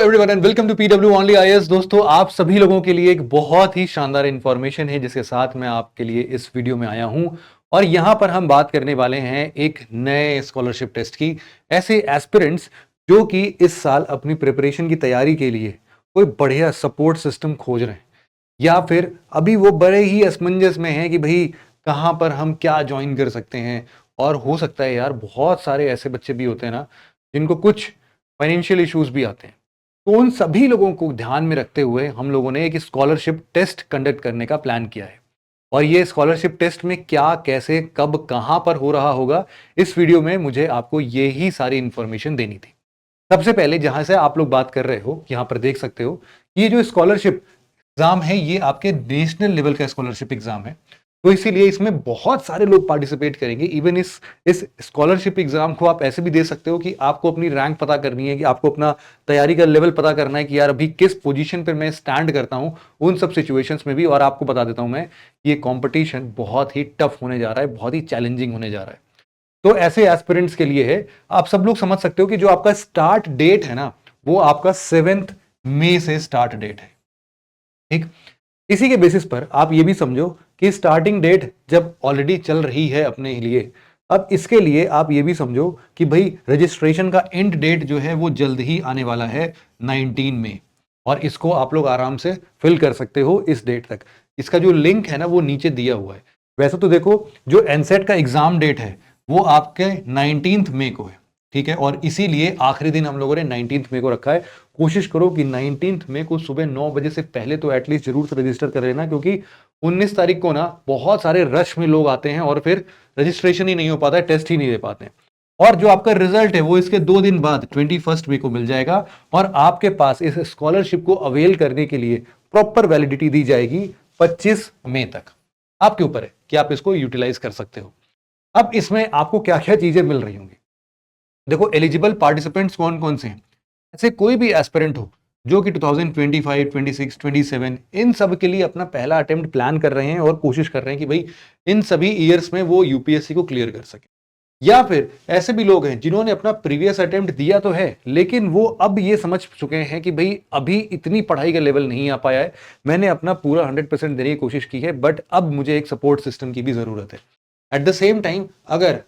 Everyone and welcome to PW only IAS. दोस्तों, आप सभी लोगों के लिए एक बहुत ही शानदार इंफॉर्मेशन है जिसके साथ मैं आपके लिए इस वीडियो में आया हूं। और यहां पर हम बात करने वाले हैं एक नए स्कॉलरशिप टेस्ट की। ऐसे एस्पिरेंट्स जो कि इस साल अपनी प्रिपरेशन की तैयारी के लिए कोई बढ़िया सपोर्ट सिस्टम खोज रहे हैं, या फिर अभी वो बड़े ही असमंजस में हैं कि भाई कहां पर हम क्या ज्वाइन कर सकते हैं। और हो सकता है यार, बहुत सारे ऐसे बच्चे भी होते हैं ना जिनको कुछ फाइनेंशियल इश्यूज भी आते हैं। तो उन सभी लोगों को ध्यान में रखते हुए हम लोगों ने एक स्कॉलरशिप टेस्ट कंडक्ट करने का प्लान किया है। और ये स्कॉलरशिप टेस्ट में क्या, कैसे, कब, कहां पर हो रहा होगा, इस वीडियो में मुझे आपको ये ही सारी इंफॉर्मेशन देनी थी। सबसे पहले जहां से आप लोग बात कर रहे हो, यहां पर देख सकते हो, ये जो स्कॉलरशिप एग्जाम है ये आपके नेशनल लेवल का स्कॉलरशिप एग्जाम है। तो इसीलिए इसमें बहुत सारे लोग पार्टिसिपेट करेंगे। इवन इस स्कॉलरशिप एग्जाम को आप ऐसे भी दे सकते हो कि आपको अपनी रैंक पता करनी है, कि आपको अपना तैयारी का लेवल पता करना है कि यार अभी किस पोजीशन पर मैं स्टैंड करता हूं उन सब सिचुएशंस में भी। और आपको बता देता हूं मैं, ये कंपटीशन बहुत ही टफ होने जा रहा है, बहुत ही चैलेंजिंग होने जा रहा है। तो ऐसे एस्पिरेंट्स के लिए है, आप सब लोग समझ सकते हो कि जो आपका स्टार्ट डेट है ना, वो आपका 7 मई से स्टार्ट डेट है। ठीक, इसी के बेसिस पर आप ये भी समझो कि स्टार्टिंग डेट जब ऑलरेडी चल रही है अपने लिए, अब इसके लिए आप ये भी समझो कि भाई रजिस्ट्रेशन का एंड डेट जो है वो जल्द ही आने वाला है 19 में। और इसको आप लोग आराम से फिल कर सकते हो इस डेट तक। इसका जो लिंक है ना वो नीचे दिया हुआ है। वैसे तो देखो, जो एनसेट का एग्जाम डेट है वो आपके 19 मई को है। ठीक है, और इसीलिए आखिरी दिन हम लोगों ने 19 मई को रखा है। कोशिश करो कि 19 मई को सुबह 9 बजे से पहले तो एटलीस्ट जरूर से रजिस्टर कर लेना, क्योंकि 19 तारीख को ना बहुत सारे रश में लोग आते हैं और फिर रजिस्ट्रेशन ही नहीं हो पाता है, टेस्ट ही नहीं दे पाते हैं। और जो आपका रिजल्ट है वो इसके 2 दिन बाद 21 मई को मिल जाएगा। और आपके पास इस स्कॉलरशिप को अवेल करने के लिए प्रॉपर वैलिडिटी दी जाएगी 25 मई तक। आपके ऊपर है कि आप इसको यूटिलाइज कर सकते हो। अब इसमें आपको क्या क्या चीजें मिल रही होंगी। देखो, एलिजिबल पार्टिसिपेंट्स कौन कौन से हैं। ऐसे कोई भी एस्पिरेंट हो जो कि 2025, 26, 27 इन सब के लिए अपना पहला अटेम्प्ट प्लान कर रहे हैं और कोशिश कर रहे हैं कि भाई इन सभी ईयर्स में वो यूपीएससी को क्लियर कर सके। या फिर ऐसे भी लोग हैं जिन्होंने अपना प्रीवियस अटेम्प्ट दिया तो है, लेकिन वो अब ये समझ चुके हैं कि भाई अभी इतनी पढ़ाई का लेवल नहीं आ पाया है, मैंने अपना पूरा 100% देने की कोशिश की है, बट अब मुझे एक सपोर्ट सिस्टम की भी जरूरत है। एट द सेम टाइम, अगर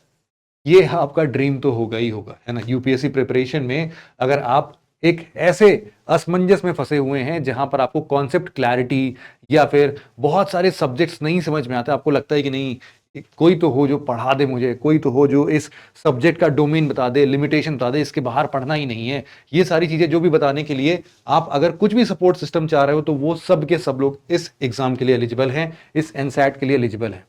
ये आपका ड्रीम तो होगा ही होगा, है ना, यूपीएससी प्रिपरेशन में अगर आप एक ऐसे असमंजस में फंसे हुए हैं जहां पर आपको कॉन्सेप्ट क्लैरिटी या फिर बहुत सारे सब्जेक्ट्स नहीं समझ में आते, आपको लगता है कि नहीं कोई तो हो जो पढ़ा दे मुझे, कोई तो हो जो इस सब्जेक्ट का डोमेन बता दे, लिमिटेशन बता दे, इसके बाहर पढ़ना ही नहीं है, ये सारी चीजें जो भी बताने के लिए आप अगर कुछ भी सपोर्ट सिस्टम चाह रहे हो, तो वो सब के सब लोग इस एग्जाम के लिए एलिजिबल हैं, इस एनसैट के लिए एलिजिबल हैं।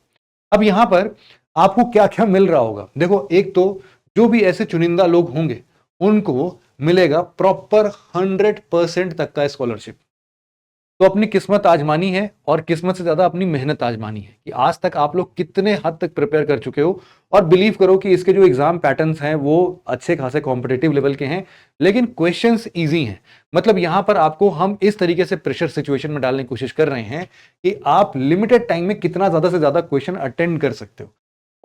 अब यहां पर आपको क्या क्या मिल रहा होगा। देखो, एक तो जो भी ऐसे चुनिंदा लोग होंगे उनको मिलेगा प्रॉपर 100% तक का स्कॉलरशिप। तो अपनी किस्मत आजमानी है, और किस्मत से ज्यादा अपनी मेहनत आजमानी है कि आज तक आप लोग कितने हद तक प्रिपेयर कर चुके हो। और बिलीव करो कि इसके जो एग्जाम पैटर्न्स हैं वो अच्छे खासे कॉम्पिटेटिव लेवल के हैं, लेकिन क्वेश्चंस इजी हैं। मतलब यहां पर आपको हम इस तरीके से प्रेशर सिचुएशन में डालने की कोशिश कर रहे हैं कि आप लिमिटेड टाइम में कितना ज्यादा से ज्यादा क्वेश्चन अटेंड कर सकते हो।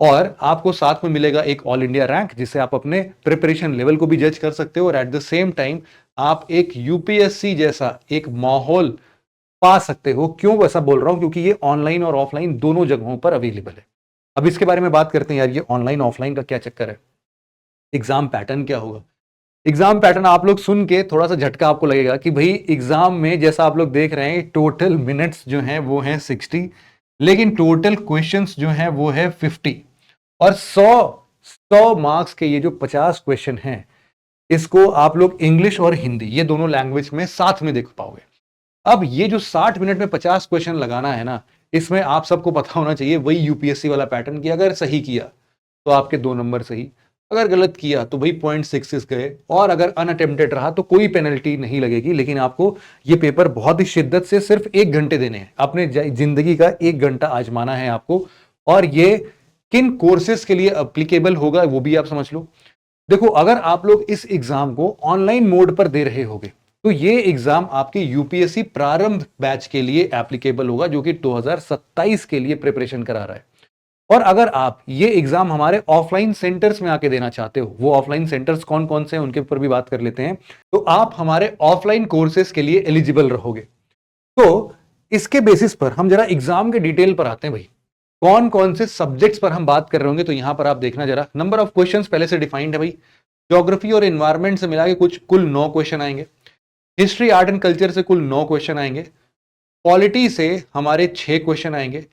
और आपको साथ में मिलेगा एक ऑल इंडिया रैंक, जिससे आप अपने प्रिपरेशन लेवल को भी जज कर सकते हो, और एट द सेम टाइम आप एक यूपीएससी जैसा एक माहौल पा सकते हो। क्यों ऐसा बोल रहा हूं, क्योंकि ये ऑनलाइन और ऑफलाइन दोनों जगहों पर अवेलेबल है। अब इसके बारे में बात करते हैं यार, ये ऑनलाइन ऑफलाइन का क्या चक्कर है, एग्जाम पैटर्न क्या होगा। एग्जाम पैटर्न आप लोग सुन के थोड़ा सा झटका आपको लगेगा कि भाई एग्जाम में जैसा आप लोग देख रहे हैं टोटल मिनट्स जो हैं वो हैं 60, लेकिन टोटल क्वेश्चंस जो हैं वो है 50। और 100 मार्क्स के ये जो 50 क्वेश्चन हैं, इसको आप लोग इंग्लिश और हिंदी ये दोनों लैंग्वेज में साथ में देख पाओगे। अब ये जो 60 मिनट में 50 क्वेश्चन लगाना है ना, इसमें आप सबको पता होना चाहिए वही यूपीएससी वाला पैटर्न कि अगर सही किया तो आपके 2 नंबर सही, अगर गलत किया तो भाई 0.66 गए, और अगर अनअटेम्प्टेड रहा तो कोई पेनल्टी नहीं लगेगी। लेकिन आपको ये पेपर बहुत ही शिद्दत से सिर्फ 1 घंटे देने हैं, अपने जिंदगी का 1 घंटा आजमाना है आपको। और ये किन कोर्सेज के लिए अप्लीकेबल होगा वो भी आप समझ लो। देखो, अगर आप लोग इस एग्जाम को ऑनलाइन मोड पर दे रहे होगे तो ये एग्जाम आपके यूपीएससी प्रारंभ बैच के लिए एप्लीकेबल होगा, जो कि 2027 के लिए प्रिपरेशन करा रहा है। और अगर आप ये एग्जाम हमारे ऑफलाइन सेंटर्स में आके देना चाहते हो, वो ऑफलाइन सेंटर्स कौन कौन से हैं उनके ऊपर भी बात कर लेते हैं, तो आप हमारे ऑफलाइन कोर्सेज के लिए एलिजिबल रहोगे। तो इसके बेसिस पर हम जरा एग्जाम के डिटेल पर आते हैं भाई, कौन कौन से सब्जेक्ट्स पर हम बात कर रहे होंगे। तो यहां पर आप देखना जरा, नंबर ऑफ क्वेश्चंस पहले से डिफाइंड है भाई। ज्योग्राफी और एनवायरमेंट से मिला के कुल 9 क्वेश्चन आएंगे। हिस्ट्री आर्ट एंड कल्चर से कुल 9 क्वेश्चन आएंगे। पॉलिटी से हमारे 6 क्वेश्चन आएंगे।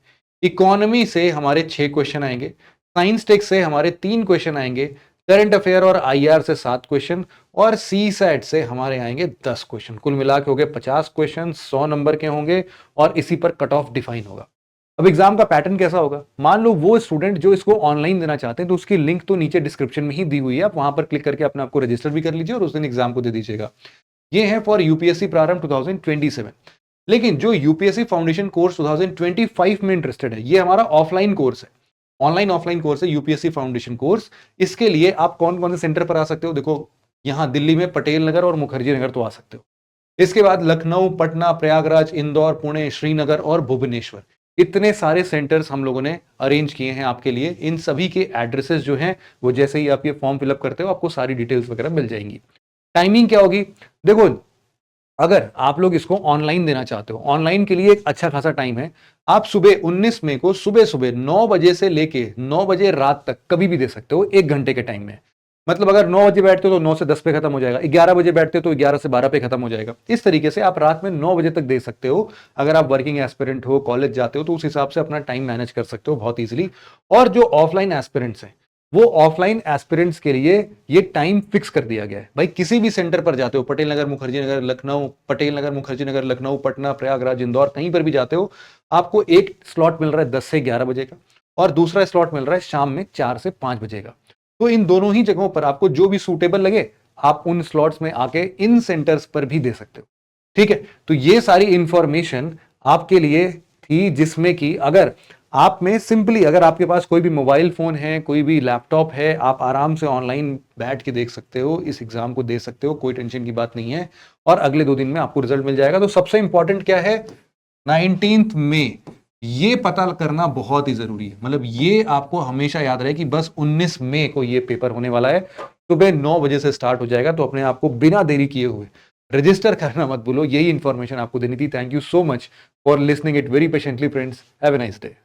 इकोनॉमी से हमारे 6 क्वेश्चन आएंगे। साइंस टेक से हमारे 3 क्वेश्चन आएंगे। करंट अफेयर और आईआर से 7 क्वेश्चन और सी सैट से हमारे आएंगे 10 क्वेश्चन। कुल मिला के हो गए 50 क्वेश्चन, 100 नंबर के होंगे और इसी पर कट ऑफ डिफाइन होगा। अब एग्जाम का पैटर्न कैसा होगा, मान लो वो स्टूडेंट जो इसको ऑनलाइन देना चाहते हैं तो उसकी लिंक तो नीचे डिस्क्रिप्शन में ही दी हुई है, आप वहां पर क्लिक करके अपने आपको रजिस्टर भी कर लीजिए और उस दिन एग्जाम को दे दीजिएगा। ये है फॉर यूपीएससी प्रारंभ 2027। लेकिन जो यूपीएससी फाउंडेशन कोर्स 2025 में इंटरेस्टेड है, ये हमारा ऑफलाइन कोर्स है, ऑनलाइन ऑफलाइन कोर्स है यूपीएससी फाउंडेशन कोर्स। इसके लिए आप कौन कौन से सेंटर पर आ सकते हो, देखो यहां दिल्ली में पटेल नगर और मुखर्जी नगर तो आ सकते हो। इसके बाद लखनऊ, पटना, प्रयागराज, इंदौर, पुणे, श्रीनगर और भुवनेश्वर, इतने सारे सेंटर्स हम लोगों ने अरेंज किए हैं आपके लिए। इन सभी के एड्रेसेस जो हैं वो जैसे ही आप ये फॉर्म फिलअप करते हो आपको सारी डिटेल्स वगैरह मिल जाएंगी। टाइमिंग क्या होगी, देखो अगर आप लोग इसको ऑनलाइन देना चाहते हो, ऑनलाइन के लिए एक अच्छा खासा टाइम है। आप सुबह 19 मई को सुबह सुबह 9 बजे से लेके 9 बजे रात तक कभी भी दे सकते हो, 1 घंटे के टाइम में। मतलब अगर 9 बजे बैठते हो तो 9 से 10 पे खत्म हो जाएगा, 11 बजे बैठते हो तो 11 से 12 पे खत्म हो जाएगा। इस तरीके से आप रात में 9 बजे तक दे सकते हो। अगर आप वर्किंग एस्पिरेंट हो, कॉलेज जाते हो, तो उस हिसाब से अपना टाइम मैनेज कर सकते हो बहुत ईजिली। और जो ऑफलाइन एस्पिरेंट्स हैं, वो ऑफलाइन एस्पिरेंट्स के लिए ये टाइम फिक्स कर दिया गया है भाई। किसी भी सेंटर पर जाते हो, पटेल नगर, मुखर्जी नगर, लखनऊ, पटेल नगर, मुखर्जी नगर, लखनऊ, पटना, प्रयागराज, इंदौर, कहीं पर भी जाते हो, आपको एक स्लॉट मिल रहा है 10 से 11 बजे का और दूसरा स्लॉट मिल रहा है शाम में 4 से 5 बजे का। तो इन दोनों ही जगहों पर आपको जो भी सूटेबल लगे आप उन स्लॉट्स में आके इन सेंटर्स पर भी दे सकते हो। ठीक है, तो ये सारी इंफॉर्मेशन आपके लिए थी, जिसमें कि अगर आप में सिंपली, अगर आपके पास कोई भी मोबाइल फोन है, कोई भी लैपटॉप है, आप आराम से ऑनलाइन बैठ के देख सकते हो, इस एग्जाम को दे सकते हो, कोई टेंशन की बात नहीं है। और अगले 2 दिन में आपको रिजल्ट मिल जाएगा। तो सबसे इंपॉर्टेंट क्या है, 19 मई, ये पता करना बहुत ही जरूरी है। मतलब ये आपको हमेशा याद रहे कि बस 19 मई को ये पेपर होने वाला है, सुबह 9 बजे से स्टार्ट हो जाएगा। तो अपने आप को बिना देरी किए हुए रजिस्टर करना मत भूलो। यही इंफॉर्मेशन आपको देनी थी। Thank you so much for listening it very patiently friends. Have a nice day.